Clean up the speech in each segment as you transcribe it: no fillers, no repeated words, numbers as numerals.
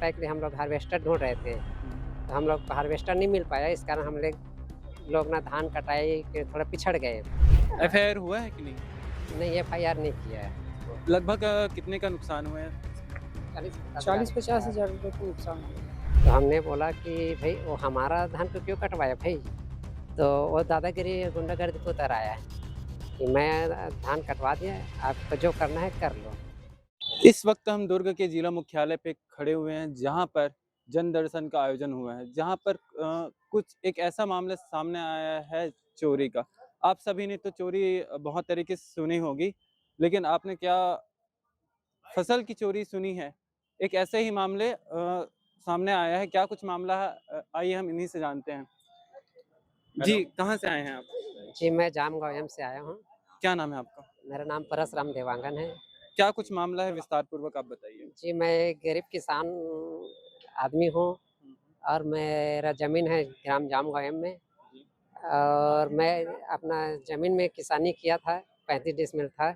कटाई के लिए हम लोग हार्वेस्टर ढूँढ रहे थे, तो हम लोग को हार्वेस्टर नहीं मिल पाया, इस कारण हम लोग ना धान कटाई के थोड़ा पिछड़ गए। एफआईआर हुआ है कि नहीं? नहीं, एफआईआर नहीं किया है। लगभग कितने का नुकसान हुआ है? 40-50 हज़ार रुपये का नुकसान हो गया। तो हमने बोला कि भई वो हमारा धान को क्यों कटवाया भई? तो वो दादागिरी गुंडागर्दी पे उतर आया है कि मैं धान कटवा दिया, आपको जो करना है कर लो। इस वक्त हम दुर्ग के जिला मुख्यालय पे खड़े हुए हैं, जहां पर जन दर्शन का आयोजन हुआ है, जहां पर कुछ एक ऐसा मामला सामने आया है चोरी का। आप सभी ने तो चोरी बहुत तरीके से सुनी होगी, लेकिन आपने क्या फसल की चोरी सुनी है? एक ऐसे ही मामले सामने आया है। क्या कुछ मामला है? आइए हम इन्हीं से जानते हैं। जी, कहाँ से आए हैं आप? जी, मैं जामगाँव से आया हूँ। क्या नाम है आपका? मेरा नाम परसराम देवांगन है। क्या कुछ मामला है, विस्तार पूर्वक आप बताइए? जी, मैं एक गरीब किसान आदमी हूँ और मेरा ज़मीन है ग्राम जामगाँव में और मैं अपना ज़मीन में किसानी किया था, 35 डिसमिल था।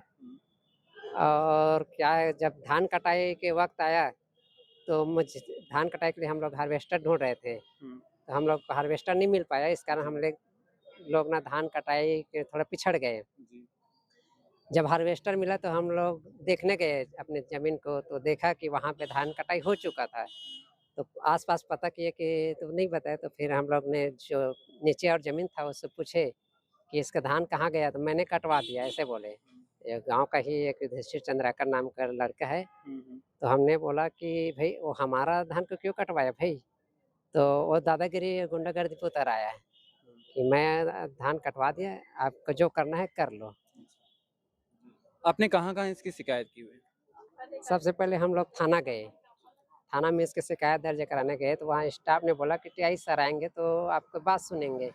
और क्या है, जब धान कटाई के वक़्त आया, तो धान कटाई के लिए हम लोग हार्वेस्टर ढूँढ रहे थे, तो हम लोग को हार्वेस्टर नहीं मिल पाया, इस कारण हम लोग ना धान कटाई के थोड़ा पिछड़ गए। जी। जब हार्वेस्टर मिला तो हम लोग देखने गए अपने ज़मीन को, तो देखा कि वहाँ पे धान कटाई हो चुका था। तो आस-पास पता किए कि तो नहीं बताया, तो फिर हम लोग ने जो नीचे और ज़मीन था उससे पूछे कि इसका धान कहाँ गया? तो मैंने कटवा दिया, ऐसे बोले। ये गाँव का ही एक युधिष्ठिर चंद्राकर नाम का लड़का है। तो हमने बोला कि भई वो हमारा धान को क्यों कटवाया भई? तो वो दादागिरी गुंडागर्दी पे उतर आया है कि मैं धान कटवा दिया, आपको जो करना है कर लो। आपने कहाँ-कहाँ इसकी शिकायत की हुई है? सबसे पहले हम लोग थाना गए। थाना में इसकी शिकायत दर्ज कराने गए, तो वहाँ स्टाफ ने बोला कि टीआई सर आएँगे तो आपकी बात सुनेंगे।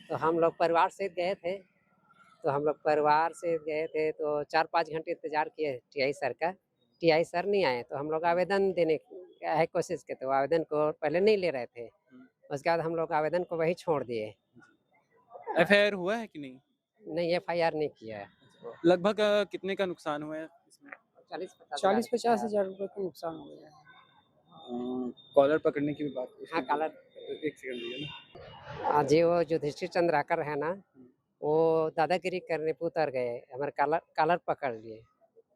तो हम लोग परिवार सहित गए थे, तो हम लोग परिवार से गए थे तो 4-5 घंटे इंतज़ार किए टीआई सर का। टीआई सर नहीं आए, तो हम लोग आवेदन देने का है कोशिश किए, तो आवेदन को पहले नहीं ले रहे थे। उसके बाद हम लोग आवेदन को वहीं छोड़ दिए। एफआईआर हुआ है कि नहीं? नहीं, एफआईआर नहीं किया है। लगभग कितने का नुकसान हुआ है इसमें? 40-50 हज़ार रुपये का नुकसान हो गया है। कॉलर पकड़ने की भी बात हाँ, उसकी कालर एक सेकंड रुकिए ना। जी, वो युधिष्ठिर चंद्राकर है ना, वो दादागिरी करने पे उतर गए, हमारे कॉलर कॉलर पकड़ लिए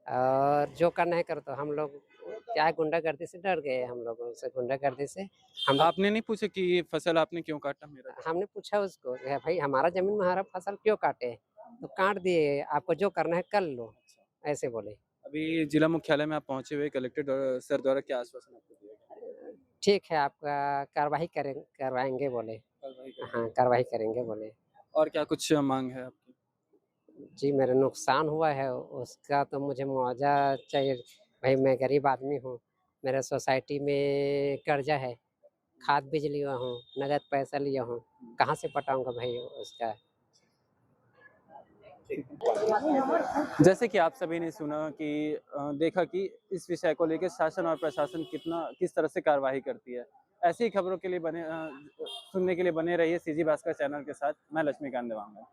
और जो करना है करो, तो हम लोग क्या है गुंडागर्दी से डर गए, हम लोगों से गुंडागर्दी से हम लोग आपने नहीं पूछा कि ये फसल आपने क्यों काटा मेरा? हमने पूछा उसको कि भाई हमारा ज़मीन में हमारा फसल क्यों काटे? तो काट दिए, आपको जो करना है कर लो, ऐसे बोले। अभी जिला मुख्यालय में आप पहुँचे हुए कलेक्टर सर द्वारा क्या आश्वासन आपको दिया गया? ठीक है, आपका करवाएँगे बोले। कार्रवाई हाँ, करेंगे। कार्रवाई करेंगे बोले। और क्या कुछ माँग है आपकी? जी, मेरा नुकसान हुआ है, उसका तो मुझे मुआवज़ा चाहिए। भाई मैं गरीब आदमी हूँ, मेरा सोसाइटी में कर्ज़ा है, खाद बीज लिया हूँ, नगद पैसा लिया हूँ, कहाँ से पटाऊँगा भाई उसका? जैसे कि आप सभी ने सुना कि देखा कि इस विषय को लेके शासन और प्रशासन किस तरह से कार्रवाई करती है। ऐसी ही खबरों के लिए सुनने के लिए बने रहिए सीजी भास्कर चैनल के साथ। मैं लक्ष्मीकांत देवांगन।